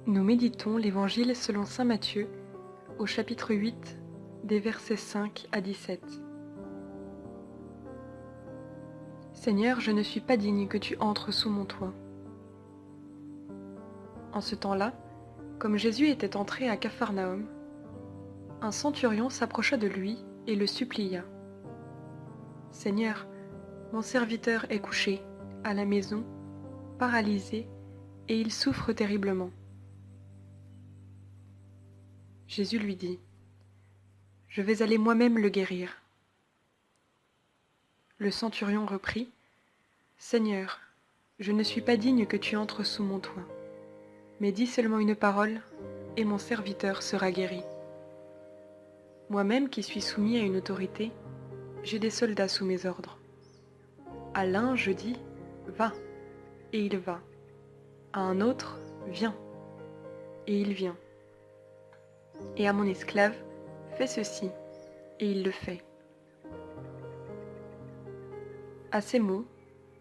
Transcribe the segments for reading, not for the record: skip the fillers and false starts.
Nous méditons l'Évangile selon saint Matthieu, au chapitre 8, des versets 5 à 17. Seigneur, je ne suis pas digne que tu entres sous mon toit. En ce temps-là, comme Jésus était entré à Capharnaüm, un centurion s'approcha de lui et le supplia. « Seigneur, mon serviteur est couché, à la maison, paralysé, et il souffre terriblement. » Jésus lui dit, « Je vais aller moi-même le guérir. » Le centurion reprit, « Seigneur, je ne suis pas digne que tu entres sous mon toit, mais dis seulement une parole, et mon serviteur sera guéri. Moi-même qui suis soumis à une autorité, j'ai des soldats sous mes ordres. À l'un je dis, va, et il va. À un autre, viens, et il vient. Et à mon esclave, fais ceci, et il le fait. » À ces mots,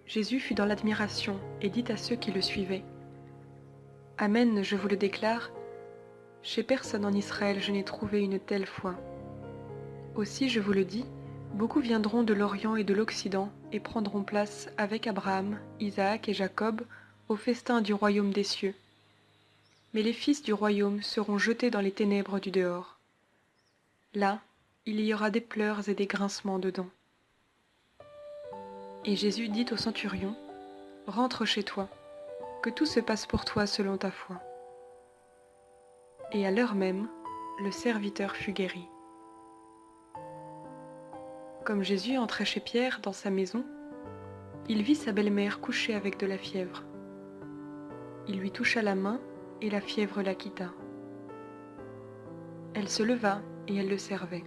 Jésus fut dans l'admiration et dit à ceux qui le suivaient, « Amen, je vous le déclare, chez personne en Israël je n'ai trouvé une telle foi. Aussi, je vous le dis, beaucoup viendront de l'Orient et de l'Occident et prendront place avec Abraham, Isaac et Jacob au festin du royaume des cieux. Mais les fils du royaume seront jetés dans les ténèbres du dehors. Là, il y aura des pleurs et des grincements de dents. » Et Jésus dit au centurion, « Rentre chez toi, que tout se passe pour toi selon ta foi. » Et à l'heure même, le serviteur fut guéri. Comme Jésus entrait chez Pierre dans sa maison, il vit sa belle-mère couchée avec de la fièvre. Il lui toucha la main et la fièvre la quitta. Elle se leva et elle le servait.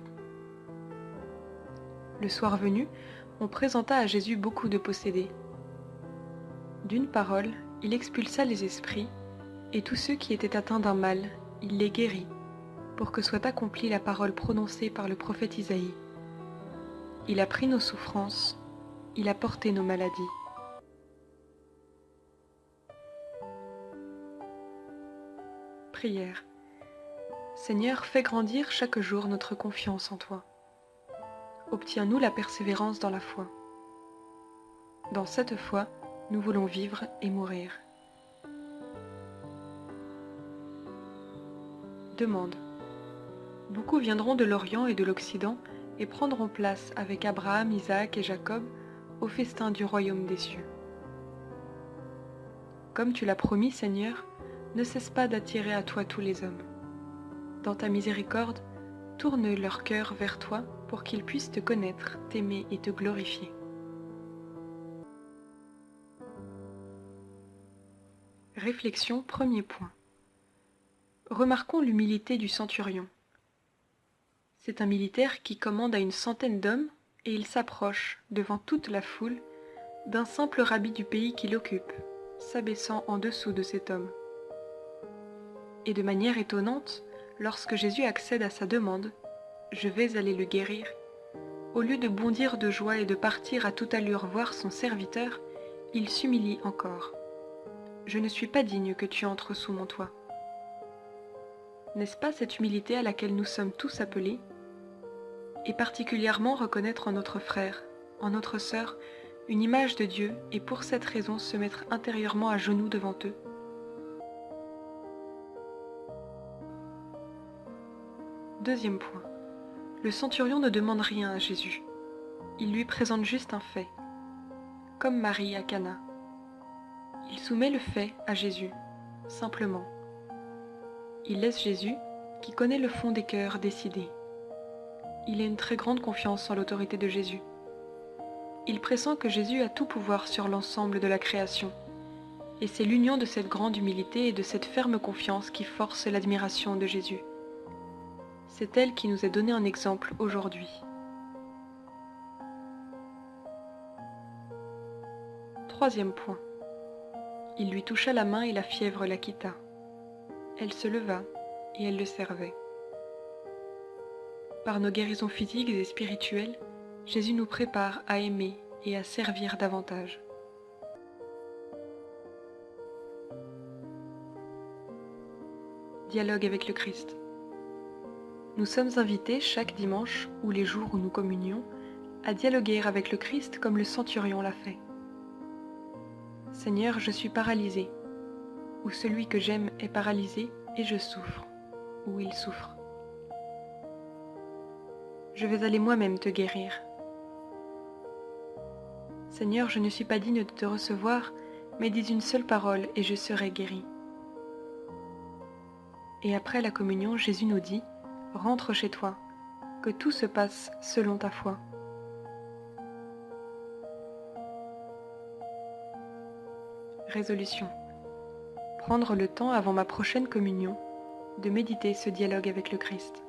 Le soir venu, on présenta à Jésus beaucoup de possédés. D'une parole, il expulsa les esprits, et tous ceux qui étaient atteints d'un mal, il les guérit, pour que soit accomplie la parole prononcée par le prophète Isaïe. Il a pris nos souffrances, il a porté nos maladies. Prière. Seigneur, fais grandir chaque jour notre confiance en toi. Obtiens-nous la persévérance dans la foi. Dans cette foi, nous voulons vivre et mourir. Demande. Beaucoup viendront de l'Orient et de l'Occident et prendront place avec Abraham, Isaac et Jacob au festin du royaume des cieux. Comme tu l'as promis, Seigneur, ne cesse pas d'attirer à toi tous les hommes. Dans ta miséricorde, tourne leur cœur vers toi pour qu'ils puissent te connaître, t'aimer et te glorifier. Réflexion, premier point. Remarquons l'humilité du centurion. C'est un militaire qui commande à une centaine d'hommes et il s'approche, devant toute la foule, d'un simple rabbi du pays qu'il occupe, s'abaissant en dessous de cet homme. Et de manière étonnante, lorsque Jésus accède à sa demande, « Je vais aller le guérir », au lieu de bondir de joie et de partir à toute allure voir son serviteur, il s'humilie encore. « Je ne suis pas digne que tu entres sous mon toit. » N'est-ce pas cette humilité à laquelle nous sommes tous appelés? Et particulièrement reconnaître en notre frère, en notre sœur, une image de Dieu et pour cette raison se mettre intérieurement à genoux devant eux. Deuxième point. Le centurion ne demande rien à Jésus. Il lui présente juste un fait, comme Marie à Cana. Il soumet le fait à Jésus, simplement. Il laisse Jésus, qui connaît le fond des cœurs, décider. Il a une très grande confiance en l'autorité de Jésus. Il pressent que Jésus a tout pouvoir sur l'ensemble de la création, et c'est l'union de cette grande humilité et de cette ferme confiance qui force l'admiration de Jésus. C'est elle qui nous est donnée en exemple aujourd'hui. Troisième point. Il lui toucha la main et la fièvre la quitta. Elle se leva et elle le servait. Par nos guérisons physiques et spirituelles, Jésus nous prépare à aimer et à servir davantage. Dialogue avec le Christ. Nous sommes invités chaque dimanche ou les jours où nous communions à dialoguer avec le Christ comme le centurion l'a fait. Seigneur, je suis paralysé, ou celui que j'aime est paralysé et je souffre, ou il souffre. Je vais aller moi-même te guérir. Seigneur, je ne suis pas digne de te recevoir, mais dis une seule parole et je serai guéri. Et après la communion, Jésus nous dit, rentre chez toi, que tout se passe selon ta foi. Résolution. Prendre le temps avant ma prochaine communion de méditer ce dialogue avec le Christ.